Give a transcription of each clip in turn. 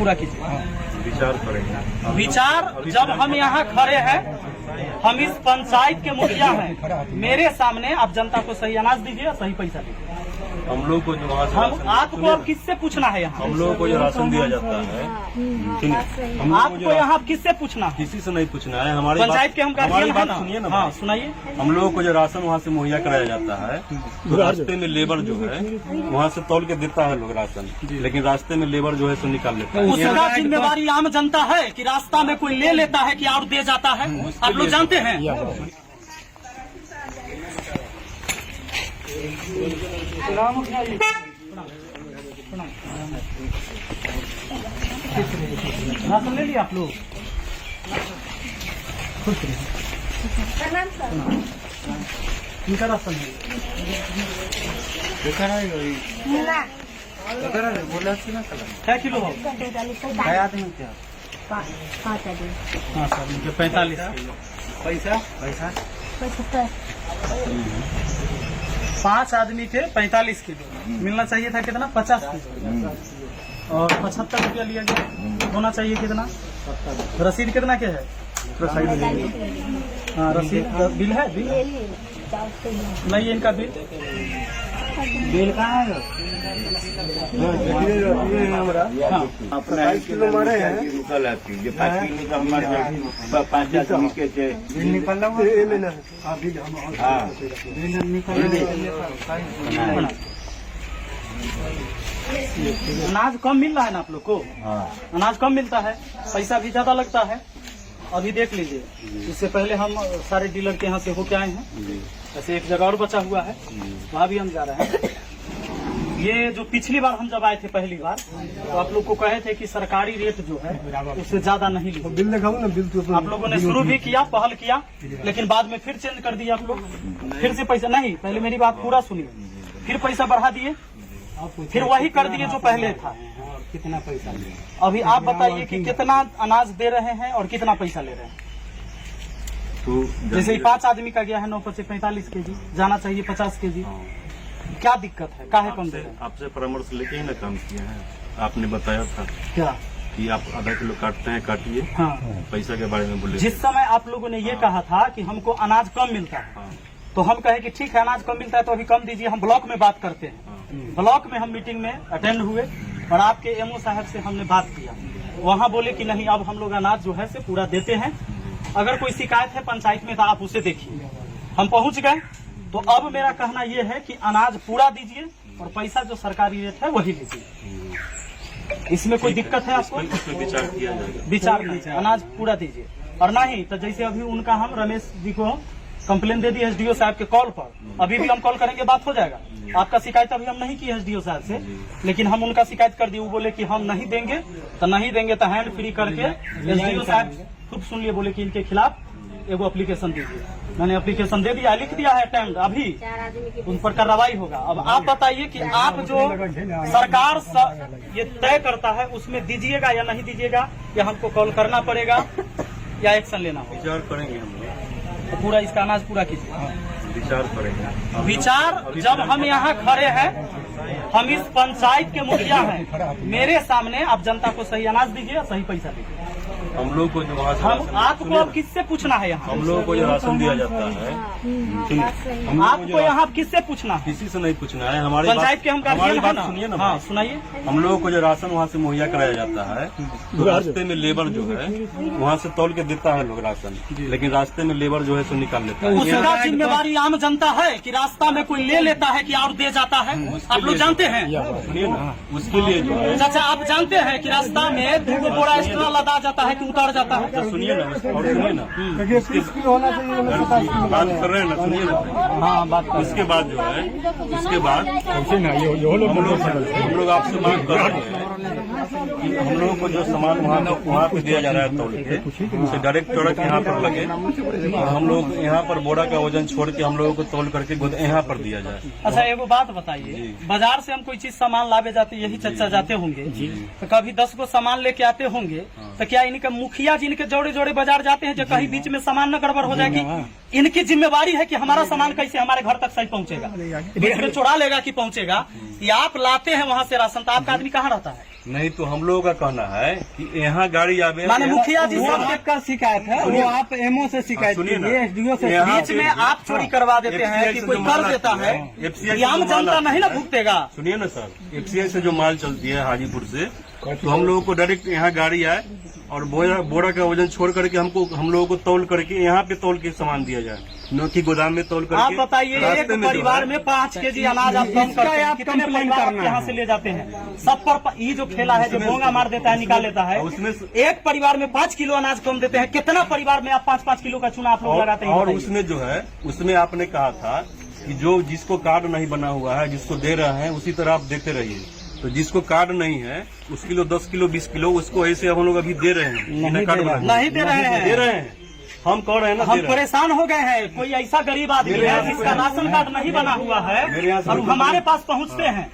पूरा कीजिए। विचार करेंगे। विचार जब हम यहाँ खड़े हैं, हम इस पंचायत के मुखिया हैं, मेरे सामने आप जनता को सही अनाज दीजिए, सही पैसा दीजिए। हम लोग को जो वहाँ से हम आपको अब किससे पूछना है यहाँ? हम लोगों को जो राशन दिया जाता है, आपको यहाँ किससे पूछना है? किसी से नहीं पूछना है। हमारी पंचायत के हम हमारी गार्जियन बात सुनिए ना। हाँ सुनाइए। हम लोगों को जो राशन वहाँ से मुहैया कराया जाता है, तो रास्ते में लेबर जो है वहाँ से तौल के देता है लोग राशन, लेकिन रास्ते में लेबर जो है सो निकाल लेता है। उसका जिम्मेवारी आम जनता है कि रास्ता में कोई ले लेता है कि और दे जाता है? आप लोग जानते हैं। राशन ले लिया आप लोग? इनका राशन है क्या किलो हो? 45 पैसा 5 आदमी थे, 45 किलो मिलना चाहिए था। कितना? 50 किलो और 75 रुपया लिया गया। होना चाहिए कितना? रसीद कितना के है? हाँ रसीद बिल है। बिल नहीं, इनका बिल कहाँ है? हाँ 5 किलो मारे हैं। निकल आती है 5 किलो का हमारे 5 आदमी के थे। अनाज कम मिल रहा है ना आप लोग को? अनाज कम मिलता है, पैसा भी ज्यादा लगता है। अभी देख लीजिए, इससे पहले हम सारे डीलर के यहाँ से होके आए हैं। ऐसे एक जगह और बचा हुआ है, वहाँ भी हम जा रहे हैं। ये जो पिछली बार हम जब आए थे पहली बार, तो आप लोग को कहे थे कि सरकारी रेट जो है उससे ज्यादा नहीं लीजिए। बिल लगाओ ना। बिल तो आप लोगों ने शुरू भी किया, पहल किया, लेकिन बाद में फिर चेंज कर दिया आप लोग। फिर से पैसा नहीं, पहले मेरी बात पूरा सुनिए। फिर पैसा बढ़ा दिए, फिर वही कर दिए जो पहले था। कितना पैसा? अभी आप बताइए कि कितना अनाज दे रहे हैं और कितना पैसा ले रहे हैं? तो जैसे 5 आदमी का गया है 9 × 45 केजी, जाना चाहिए 50 केजी। क्या दिक्कत है? काहे कम दे रहे हैं? आपसे परामर्श लेके ही ना काम किया है। आपने बताया था क्या कि आप आधा किलो काटते हैं, काटिए। हाँ, पैसा के बारे में बोले। जिस समय आप लोगों ने ये कहा था कि हमको अनाज कम मिलता है, तो हम कहे कि ठीक है अनाज कम मिलता है तो अभी कम दीजिए, हम ब्लॉक में बात करते हैं। ब्लॉक में हम मीटिंग में अटेंड हुए और आपके एमओ साहब से हमने बात किया। वहाँ बोले कि नहीं, अब हम लोग अनाज जो है से पूरा देते हैं। अगर कोई शिकायत है पंचायत में तो आप उसे देखिए। हम पहुँच गए, तो अब मेरा कहना यह है कि अनाज पूरा दीजिए और पैसा जो सरकारी रेट है वही लीजिए। इसमें कोई दिक्कत है आपको? विचार किया जाएगा। विचार नहीं, अनाज पूरा दीजिए। और नहीं तो जैसे अभी उनका हम रमेश जी को कंप्लेन दे दी एसडीओ साहब के कॉल पर, अभी भी हम कॉल करेंगे, बात हो जाएगा। आपका शिकायत अभी हम नहीं की एसडीओ साहब से, लेकिन हम उनका शिकायत कर दिए। वो बोले कि हम नहीं देंगे तो हैंड फ्री करके एसडीओ साहब खुद सुन लिए, बोले कि इनके खिलाफ एगो एप्लीकेशन दीजिए। मैंने एप्लीकेशन दे दिया, लिख दिया है अटेम्प्ट, अभी उन पर कार्रवाई होगा। अब आप बताइए कि आप जो सरकार ये तय करता है उसमें दीजिएगा या नहीं दीजिएगा, या हमको कॉल करना पड़ेगा या एक्शन लेना होगा? विचार करेंगे हम लोग। तो पूरा इसका अनाज पूरा कीजिए। विचार करेंगे। विचार जब हम यहाँ खड़े हैं, हम इस पंचायत के मुखिया हैं, मेरे सामने आप जनता को सही अनाज दीजिए, सही पैसा दीजिए। हम लोग को जो वहाँ से हम आपको अब किससे पूछना है यहाँ? हम लोगों को जो राशन दिया जाता है, आपको यहाँ किससे पूछना है? किसी से नहीं पूछना है। हमारी पंचायत के हम हमारी गार्जियन बात हैं सुनिए ना। ना। हाँ सुनाइए। हम लोगों को जो राशन वहाँ से मुहैया कराया जाता है, तो रास्ते में लेबर जो है वहाँ से तौल के देता है लोग राशन, लेकिन रास्ते में लेबर जो है सो निकाल लेता है। उसका जिम्मेवारी आम जनता है कि रास्ता में कोई ले लेता है कि और दे जाता है? आप लोग जानते हैं। सुनिए ना, उसके लिए जो है चाचा आप जानते हैं कि रास्ता में 2 बोरा एक्स्ट्रा लदा जाता है कि उतार जाता है? सुनिए ना, और सुनिए ना, होना चाहिए। बात कर रहे हैं ना, सुनिए ना। हाँ बात। उसके बाद जो है, उसके बाद हम लोग आपसे मांग कर रहे हैं कि हम लोगों को जो सामान वहाँ पे दिया जा रहा है तौल के, उसे डायरेक्ट ट्रक यहाँ पर लगे और हम लोग यहाँ पर बोरा का वजन छोड़ के हम लोगों को तौल करके यहाँ पर दिया जाए। अच्छा एगो बात बताइए, बाजार से हम कोई चीज सामान लावे जाते, यही चर्चा जाते होंगे, तो कभी 10 को सामान लेके आते होंगे, तो क्या इनके मुखिया जी इनके जोड़े जोड़े बाजार जाते हैं जो कहीं बीच में सामान न गड़बड़ हो जाएगी? इनकी जिम्मेवारी है कि हमारा सामान कैसे हमारे घर तक सही पहुंचेगा, बीच में चुरा लेगा कि पहुंचेगा? या आप लाते हैं वहां से राशन, तो आपका आदमी कहाँ रहता है? नहीं तो हम लोगों का कहना है कि यहाँ गाड़ी आवे, माने मुखिया जी वो सब आपका शिकायत है, वो आप एमओ से शिकायत सुनिए ना, कीजिए, एसडीओ से। यहाँ बीच में आप चोरी करवा देते हैं कि कोई कर देता है, ये आम जनता नहीं ना भुगतेगा। सुनिए ना सर, एफसीआई से जो माल चलती है हाजीपुर से, तो हम लोगों को डायरेक्ट यहाँ गाड़ी आए और बोरा का वजन छोड़ करके हम लोगों को तौल करके यहाँ पे तौल के सामान दिया जाए, न कि गोदाम में तौल करके। आप बताइए, एक परिवार में 5 केजी अनाज आप कम करते हैं, आप कितने कंप्लेन परिवार आप करना यहाँ है। से ले जाते हैं? सब पर ये जो ठेला है, जो भोंगा मार देता है, निकाल लेता है, उसमें एक परिवार में 5 किलो अनाज कम देते हैं। कितना परिवार में आप 5-5 किलो का चूना आप लोग लगाते हैं? और बताइए। उसमें जो है, उसमें आपने कहा था कि जो जिसको कार्ड नहीं बना हुआ है, जिसको दे रहे हैं उसी तरह आप देते रहिए। तो जिसको कार्ड नहीं है उस किलो 10 किलो 20 किलो उसको ऐसे हम लोग अभी दे रहे हैं, नहीं कार्ड दे रहे बना- नहीं दे रहे हैं। दे रहे हैं, हम कह रहे हैं ना, हम दे रहे हैं। परेशान हो गए हैं। कोई ऐसा गरीब आदमी मेरे है यहाँ से जिसका राशन कार्ड नहीं बना हुआ मेरे यहाँ है से और कोई हमारे पास पहुँचते हैं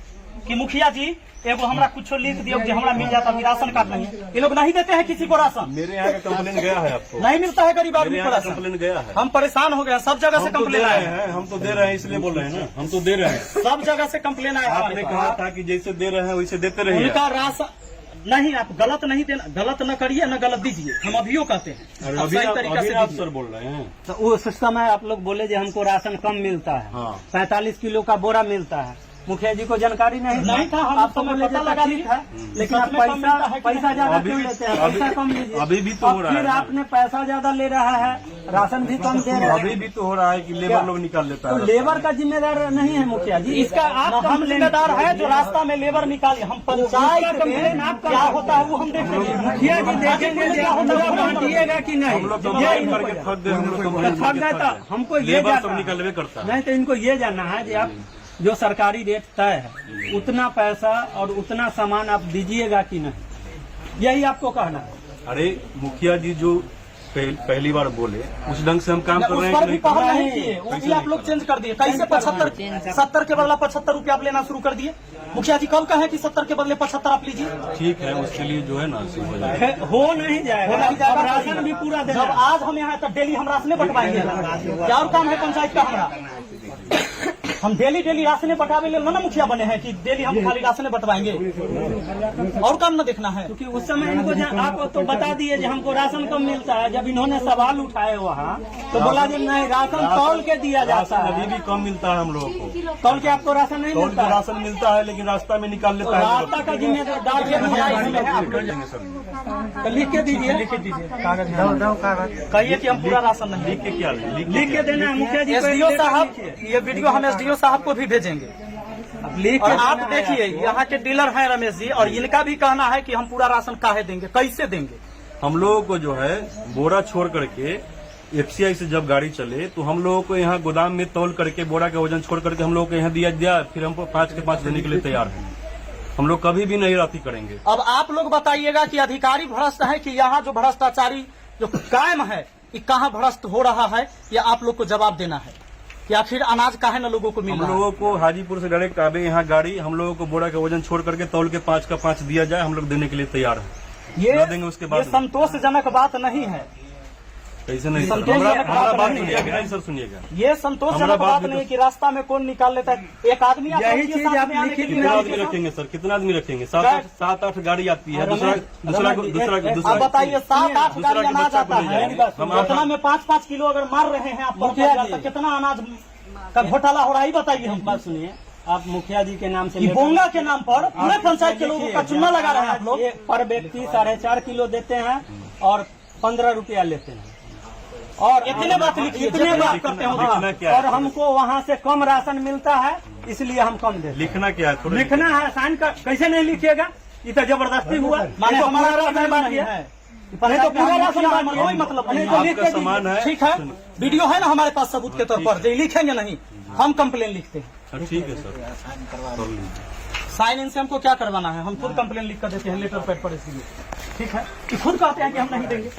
कि मुखिया जी एगो हमरा कुछ लिख दियो कि हमरा मिल जाता, अभी राशन कार्ड नहीं है। ये लोग नहीं देते हैं किसी को राशन, मेरे यहाँ का कंप्लेन गया है आपको? नहीं मिलता है गरीब मेरे आदमी को यहाँ का राशन। कंप्लेन गया है। हम परेशान हो गए हैं, सब जगह से हम तो दे कंप्लेन रहे आए हैं, हैं, हम तो दे रहे हैं, इसलिए बोल रहे हैं ना, हम तो दे रहे हैं। सब जगह से कंप्लेन आया है आपने हमारे कहा पास। था कि जैसे दे रहे हैं वैसे देते रहिए। उनका राशन नहीं, आप गलत नहीं देना, गलत न करिए न गलत दीजिए, हम अभियो कहते हैं। अरे आप अभी सही आप तरीका से आप दीजिए। सर बोल रहे हैं। तो उस समय आप लोग बोले जो हमको राशन कम मिलता है, हाँ। 45 किलो का बोरा मिलता है। मुखिया जी को जानकारी नहीं था, हम आप तो समय बोले पता लगा लगा ठीक लिए। है, लेकिन आप सच में कम मिलता है कि पैसा नहीं? ज्यादा अभी क्यों भी- लेते हैं? अभी- पैसा कम लीजिए। अभी भी तो हो अब रहा है फिर ना। आपने पैसा ज्यादा ले रहा है, राशन भी कम दे रहा है। अभी भी तो हो रहा है कि लेबर लोग निकाल लेता तो है। लेबर का जिम्मेदार नहीं है मुखिया जी, इसका आप हम कंप्लेन जिम्मेदार है जो रास्ता में लेबर निकाले। हम पंचायत कंप्लेन आप क्या होता है वो हम देखेंगे। मुखिया जी देखेंगे क्या होता है वो हम बांटिएगा कि नहीं। हम लोग ये कंप्लेन इनको करके थक गए, हम लोग तो कंप्लेन थक करके गए थक तो गए। हमको ये लेबर सब जानना निकलवे करता है। नहीं, तो इनको ये जानना है कि आप जो सरकारी रेट तय है उतना पैसा और उतना सामान आप दीजिएगा कि नहीं, यही आपको कहना है। अरे मुखिया जी जो पहली बार बोले उस ढंग से हम काम कर उस रहे पर हैं भी कि पहल नहीं? नहीं किए, वो भी कैसे आप लोग चेंज कर दिए। कैसे 70 के बदला 75 रुपया आप लेना शुरू कर दिए? मुखिया जी कल कहे कि 70 के बदले 75 आप लीजिए। ठीक है, उसके लिए जो है ना सही हो जाए। हो नहीं जाएगा, हो नहीं जाएगा। अब राशन भी पूरा देना जब आज हम यहाँ तक डेली हम राशने बंटवाएंगे, क्या और काम है पंचायत का हमारा? हम डेली राशने बंटावे ले ना मुखिया बने हैं कि डेली हम खाली राशने बंटवाएंगे, और काम न देखना है। क्योंकि उस समय इनको आप तो बता दिए कि हमको राशन कम मिलता है। जब इन्होंने सवाल उठाए वहाँ तो बोला कि नहीं, राशन तौल के दिया जाता राशन अभी है। भी कम मिलता है हम लोगों को। तौल के आपको राशन नहीं तौल मिलता के है। राशन मिलता है लेकिन रास्ता में निकाल तो लेता है। रास्ता का जिम्मेदार इसमें है आप लोग। तो लिख के दीजिए, कहिए कि हम पूरा राशन नहीं। लिख के क्या लिख के देना है मुखिया जी को। एसडीओ लेटर साहब, लिखिए। ये वीडियो हम एसडीओ साहब को भी भेजेंगे। अब लिख और के आप देना है देखिए, यहाँ के डीलर हैं रमेश जी, और इनका भी कहना है कि हम पूरा राशन काहे देंगे, कैसे देंगे? हम लोगों को जो है बोरा छोड़ करके एफसीआई से जब गाड़ी चले तो हम लोगों को यहाँ गोदाम में तौल करके बोरा का वजन छोड़ करके हम लोगों को यहाँ दिया, फिर हमको 5 के 5 देने के लिए तैयार हैं। हम लोग कभी भी नहीं राती करेंगे। अब आप लोग बताइएगा कि अधिकारी भ्रष्ट है कि यहाँ जो भ्रष्टाचारी जो कायम है कि कहाँ भ्रष्ट हो रहा है, या आप लोग को जवाब देना है कि आखिर अनाज काहे न लोगों को मिल हम रहा है? लोगों को हाजीपुर से डायरेक्ट आवे यहाँ गाड़ी, हम लोगों को बोरा का वजन छोड़ करके तौल के 5 का 5 दिया जाए, हम लोग देने के लिए तैयार हैं। ये देंगे उसके बाद ये संतोषजनक बात नहीं है। कैसे नहीं सर? संतोषजनक हमारा बात बात नहीं है। सुनिएगा, नहीं सर सुनिएगा। ये संतोषजनक हमारा बात बात भी नहीं है तो- कि रास्ता में कौन निकाल लेता है। एक आदमी आप यही लोग के चीज साथ आप में आने के लिखित लिए कितना आगे आदमी के साथ- रखेंगे सर? कितना आदमी रखेंगे? क्या? 7-8 गाड़ी आती है। रमेश, आप बताइए, 7-8 दूसरा गाड़ी के अनाज बच्चा को आता ले है, जाएंगे। हम उतना में 5-5 किलो अगर मार रहे हैं आप मुखिया पर, जी। तो कितना अनाज का घोटाला हो रहा है ये बताइए हम। बात सुनिए, आप मुखिया जी के नाम से ये लेटर- बोंगा के नाम पर पूरे आप पंचायत के लोगों का चुना लगा रहे हैं आप लोग। ये पर व्यक्ति 4.5 किलो देते हैं और 15 रुपया लेते हैं। और इतने बात लिखिए, इतने जितने बात बात करते हैं हाँ, लिखना क्या है? और हमको वहाँ से कम राशन मिलता है, इसलिए हम कम देते हैं। लिखना क्या है? थोड़ा लिखना है, साइन का कैसे नहीं लिखिएगा? ये तो जबरदस्ती हुआ। माने ये तो हमारा पूरा राशन राशन नहीं बांटिए। है, नहीं तो पूरा राशन बांटिए। कोई मतलब नहीं। तो लिख के आपका सामान दीजिए। है। ठीक है, वीडियो है ना हमारे पास सबूत के तौर पर, जो लिखेंगे नहीं, हम कंप्लेन लिखते हैं। हाँ, ठीक है सर, कर लीजिए। साइन इन से हमको क्या करवाना है? हम खुद कंप्लेन लिख कर देते हैं लेटर पैड पर, इसलिए ठीक है कि खुद कहते हैं कि हम नहीं देंगे।